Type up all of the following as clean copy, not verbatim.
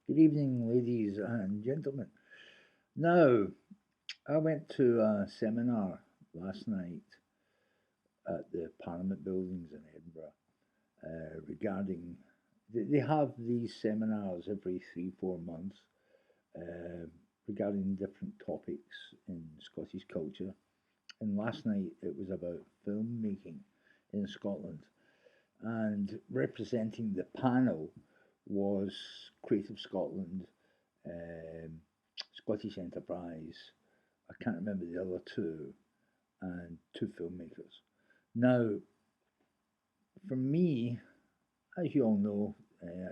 Good evening, ladies and gentlemen. Now, I went to a seminar last night at the Parliament buildings in Edinburgh regarding. They have these seminars every 3, 4 months uh, regarding different topics in Scottish culture. And last night it was about filmmaking in Scotland. And representing the panel was Creative Scotland, um, Scottish Enterprise. I can't remember the other two, and two filmmakers. Now, for me, as you all know,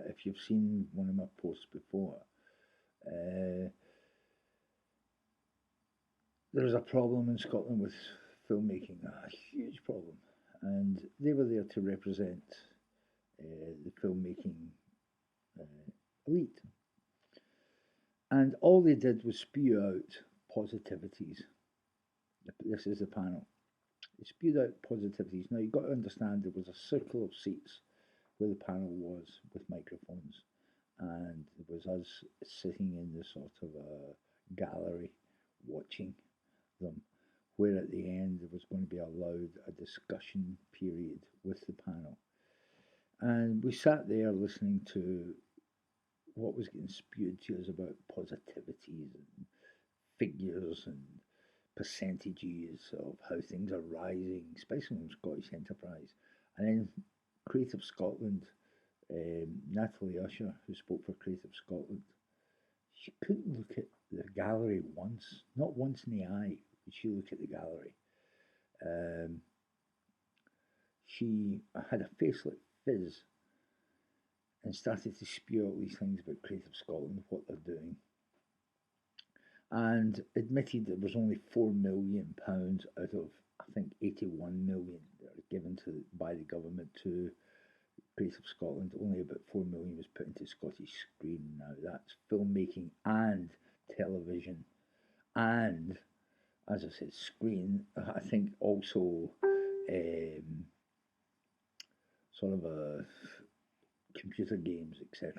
if you've seen one of my posts before, uh, there's a problem in Scotland with filmmaking, a huge problem. And they were there to represent the filmmaking elite. And all they did was spew out positivities. This is the panel. They spewed out positivities. Now, you've got to understand there was a circle of seats where the panel was with microphones, and there was us sitting in the sort of a gallery watching them, where at the end there was going to be allowed a discussion period with the panel. And we sat there listening to what was getting spewed to us about positivities and figures and percentages of how things are rising, especially from Scottish Enterprise. And then Creative Scotland, Natalie Usher, who spoke for Creative Scotland, she couldn't look at the gallery once, not once in the eye, would she look at the gallery. Um, she had a face like fizz and started to spew out these things about Creative Scotland, what they're doing, and admitted there was only £4 million out of I think 81 million that were given to by the government to Creative Scotland. Only about 4 million was put into Scottish Screen. Now that's filmmaking and television, and as I said, screen. I think also um, sort of a computer games, etc.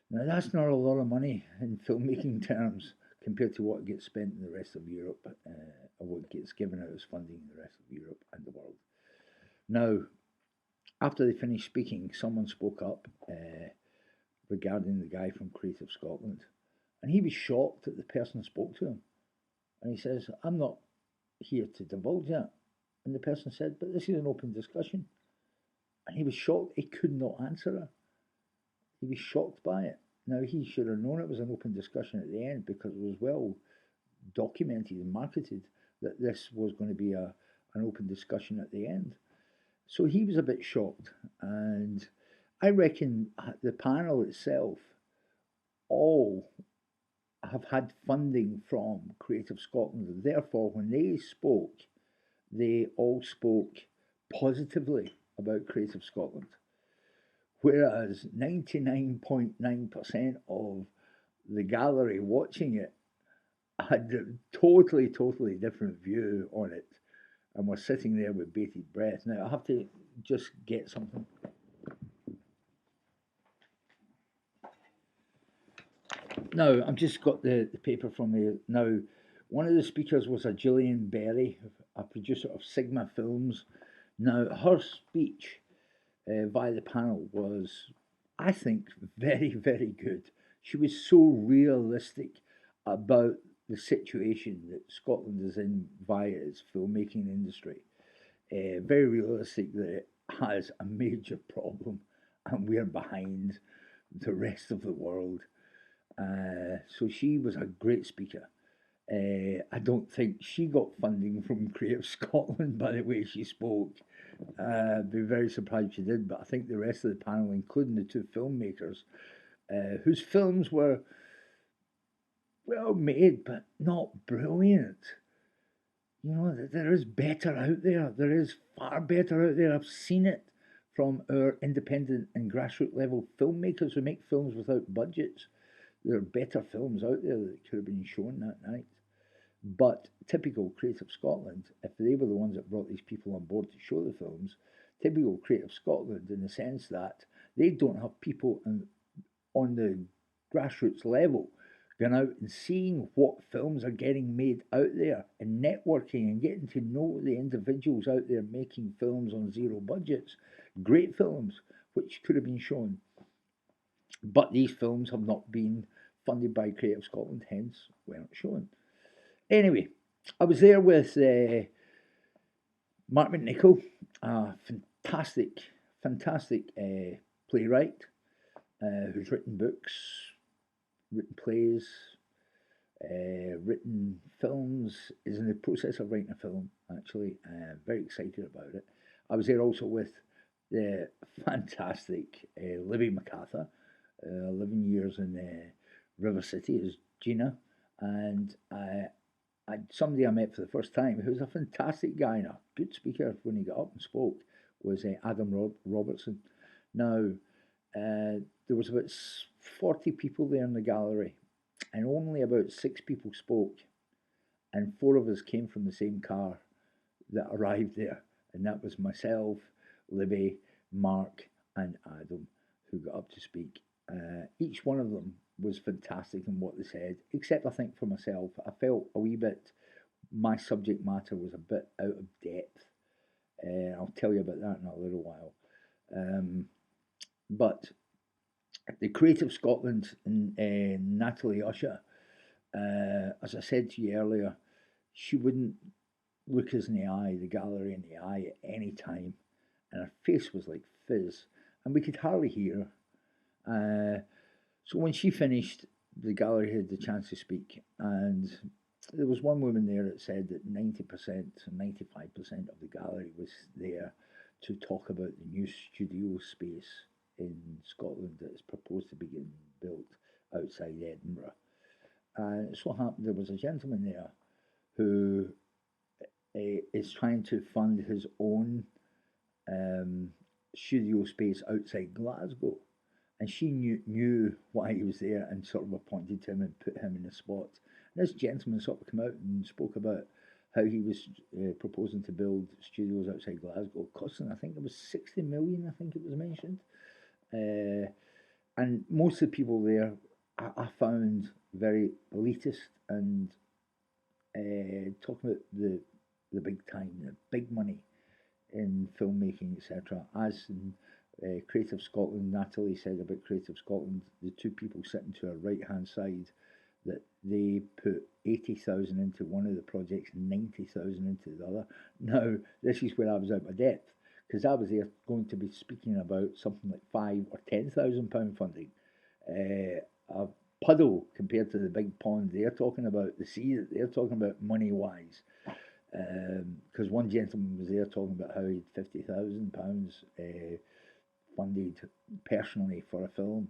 Now, that's not a lot of money in filmmaking terms compared to what gets spent in the rest of Europe, or what gets given out as funding in the rest of Europe and the world. Now, after they finished speaking, someone spoke up regarding the guy from Creative Scotland, and he was shocked that the person spoke to him. And he says, "I'm not here to divulge that." And the person said, "But this is an open discussion." And he was shocked he could not answer her. He was shocked by it. Now, he should have known it was an open discussion at the end because it was well documented and marketed that this was going to be an open discussion at the end. So he was a bit shocked. And I reckon the panel itself all have had funding from Creative Scotland. Therefore, when they spoke, they all spoke positively about Creative Scotland. Whereas 99.9% of the gallery watching it had a totally, totally different view on it and were sitting there with bated breath. Now, I have to just get something. Now, I've just got the paper from me. Now, one of the speakers was a Gillian Berry, a producer of Sigma Films. Now, her speech via the panel was, I think, very, very good. She was so realistic about the situation that Scotland is in via its filmmaking industry. Very realistic that it has a major problem and we're behind the rest of the world. So she was a great speaker. I don't think she got funding from Creative Scotland by the way she spoke. I'd be very surprised if she did, but I think the rest of the panel, including the two filmmakers, whose films were well made but not brilliant. You know, there is better out there. There is far better out there. I've seen it from our independent and grassroots level filmmakers who make films without budgets. There are better films out there that could have been shown that night. But typical Creative Scotland, if they were the ones that brought these people on board to show the films, typical Creative Scotland in the sense that they don't have people on the grassroots level, going out and seeing what films are getting made out there and networking and getting to know the individuals out there making films on zero budgets, great films which could have been shown. But these films have not been funded by Creative Scotland, hence weren't shown. Anyway, I was there with Mark McNichol, a fantastic playwright who's written books, written plays, written films, is in the process of writing a film, actually. Very excited about it. I was there also with the fantastic Libby MacArthur, 11 years in River City as Gina, and somebody I met for the first time who was a fantastic guy and a good speaker when he got up and spoke was Adam Robertson. Now, there was about 40 people there in the gallery, and only about 6 people spoke, and 4 of us came from the same car that arrived there, and that was myself, Libby, Mark, and Adam, who got up to speak. Each one of them was fantastic in what they said, except I think for myself, I felt a wee bit, my subject matter was a bit out of depth. I'll tell you about that in a little while. But the Creative Scotland and Natalie Usher, as I said to you earlier, she wouldn't look us in the eye, the gallery in the eye at any time, and her face was like fizz, and we could hardly hear her. So when she finished, the gallery had the chance to speak, and there was one woman there that said that 90% and 95% of the gallery was there to talk about the new studio space in Scotland that is proposed to begin built outside Edinburgh. And it so happened there was a gentleman there who is trying to fund his own studio space outside Glasgow. And she knew why he was there and sort of appointed him and put him in the spot. And this gentleman sort of came out and spoke about how he was proposing to build studios outside Glasgow, costing, I think it was 60 million, I think it was mentioned. And most of the people there I found very elitist and talking about the big time, the big money in filmmaking, etc. As in Creative Scotland, Natalie said about Creative Scotland, the 2 people sitting to her right hand side, that they put 80,000 into one of the projects, 90,000 into the other. Now, this is where I was out my depth, because I was there going to be speaking about something like £5,000 or £10,000 funding. A puddle compared to the big pond they're talking about, the sea that they're talking about money wise. Because one gentleman was there talking about how he had £50,000 funded personally for a film.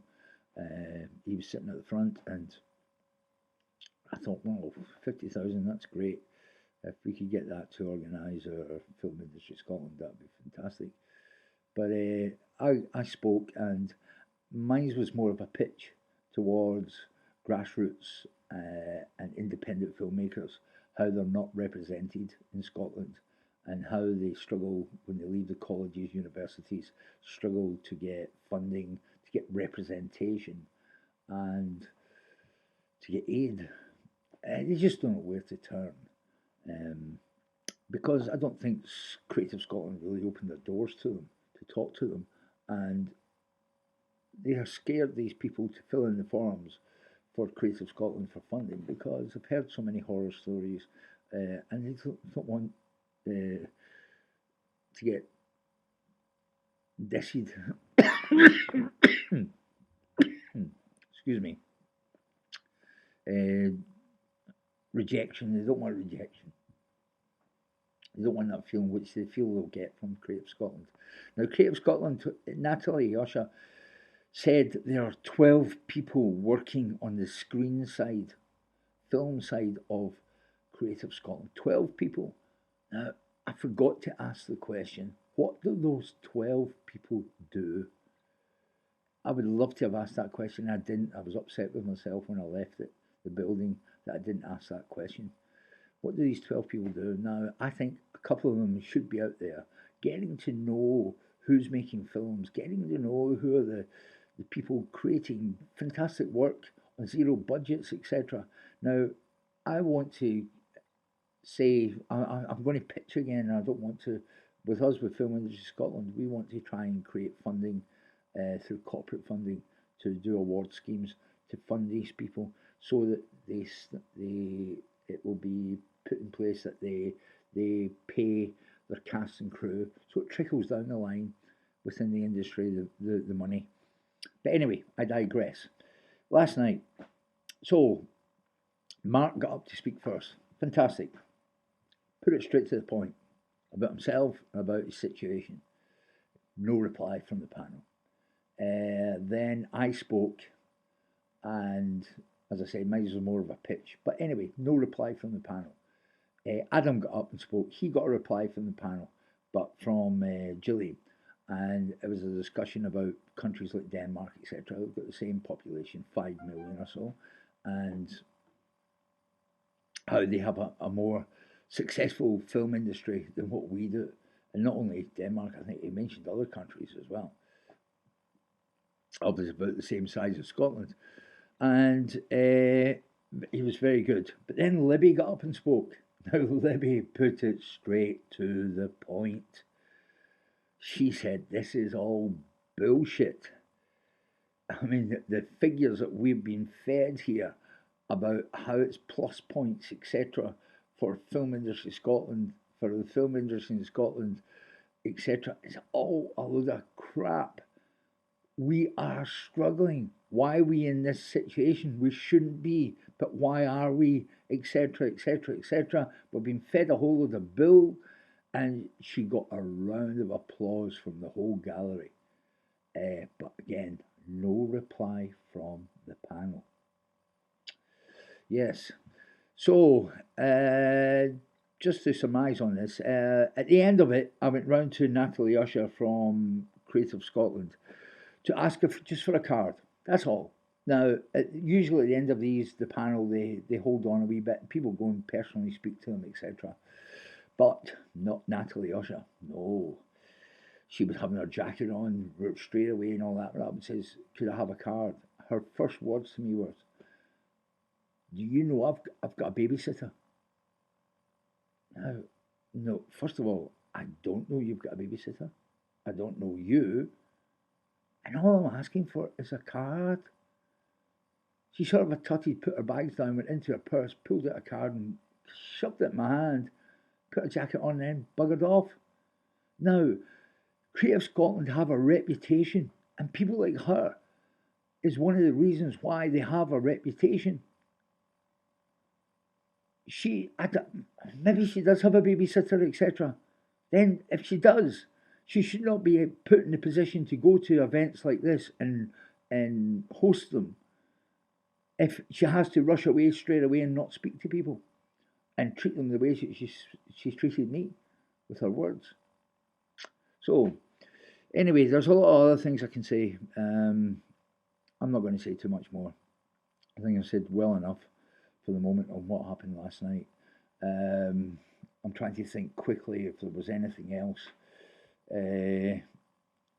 He was sitting at the front, and I thought, well, 50,000, that's great. If we could get that to organise our Film Industry Scotland, that'd be fantastic. But I spoke, and mine was more of a pitch towards grassroots and independent filmmakers, how they're not represented in Scotland, and how they struggle when they leave the colleges, universities, struggle to get funding, to get representation, and to get aid. They just don't know where to turn. Because I don't think Creative Scotland really opened their doors to them, to talk to them, and they are scared, these people, to fill in the forms for Creative Scotland for funding, because I've heard so many horror stories, and they don't want to get dissed. Excuse me. Rejection. They don't want rejection. They don't want that feeling which they feel they'll get from Creative Scotland. Now, Creative Scotland, Natalie Usher said there are 12 people working on the screen side, film side of Creative Scotland. 12 people. Now, I forgot to ask the question, what do those 12 people do? I would love to have asked that question. I didn't. I was upset with myself when I left the building, that I didn't ask that question. What do these 12 people do? Now, I think a couple of them should be out there getting to know who's making films, getting to know who are the people creating fantastic work zero budgets, etc. Now, I want to say, I'm going to pitch again, and I don't want to, with us, with Film Industry Scotland, we want to try and create funding through corporate funding to do award schemes to fund these people so that it will be put in place that they pay their cast and crew, so it trickles down the line within the industry, the money. But anyway, I digress. Last night, so Mark got up to speak first. Fantastic. Put it straight to the point about himself and about his situation. No reply from the panel. Then I spoke, and as I said, mine was more of a pitch. But anyway, no reply from the panel. Adam got up and spoke. He got a reply from the panel, but from Gillian. And it was a discussion about countries like Denmark, etc. They've got the same population, 5 million or so, and how they have a more successful film industry than what we do. And not only Denmark, I think he mentioned other countries as well. Obviously about the same size as Scotland. And he was very good. But then Libby got up and spoke. Now, Libby put it straight to the point. She said, this is all bullshit. I mean, the figures that we've been fed here about how it's plus points, etc., for film industry Scotland, for the film industry in Scotland, etc., is all a load of crap. We are struggling. Why are we in this situation? We shouldn't be, but why are we, etc., etc., etc.? We've been fed a whole load of bull. And she got a round of applause from the whole gallery. But again, no reply from the panel. Yes. So, just to surmise on this, at the end of it, I went round to Natalie Usher from Creative Scotland to ask her just for a card. That's all. Now, usually at the end of these, the panel, they hold on a wee bit. People go and personally speak to them, etc. But not Natalie Usher. No. She was having her jacket on straight away and all that. And says, could I have a card? Her first words to me was, do you know I've got a babysitter? Now, no, first of all, I don't know you've got a babysitter. I don't know you. And all I'm asking for is a card. She sort of a tutty, put her bags down, went into her purse, pulled out a card and shoved it in my hand. Put a jacket on, then buggered off. Now, Creative Scotland have a reputation, and people like her is one of the reasons why they have a reputation. Maybe she does have a babysitter, etc. Then, if she does, she should not be put in the position to go to events like this and host them. If she has to rush away straight away and not speak to people and treat them the way she's treated me with her words. So, anyway, there's a lot of other things I can say. I'm not going to say too much more. I think I've said well enough for the moment on what happened last night. I'm trying to think quickly if there was anything else.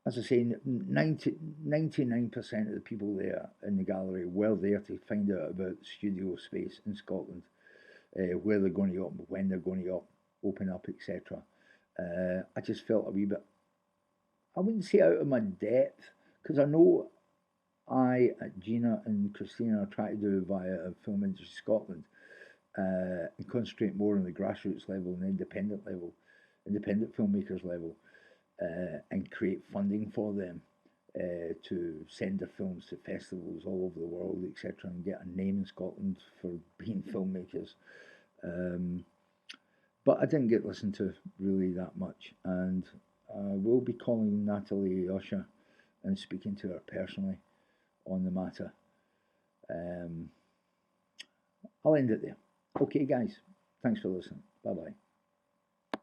As I say, 99% of the people there in the gallery were there to find out about studio space in Scotland. Where they're going to open, when they're going to open up, etc. I just felt a wee bit, I wouldn't say out of my depth, because I know Gina and Christina are trying to do via Film Industry Scotland and concentrate more on the grassroots level and independent filmmakers level, and create funding for them to send their films to festivals all over the world, etc., and get a name in Scotland for being filmmakers. But I didn't get listened to really that much, and I will be calling Natalie Usher and speaking to her personally on the matter. I'll end it there. Okay, guys, thanks for listening. Bye bye.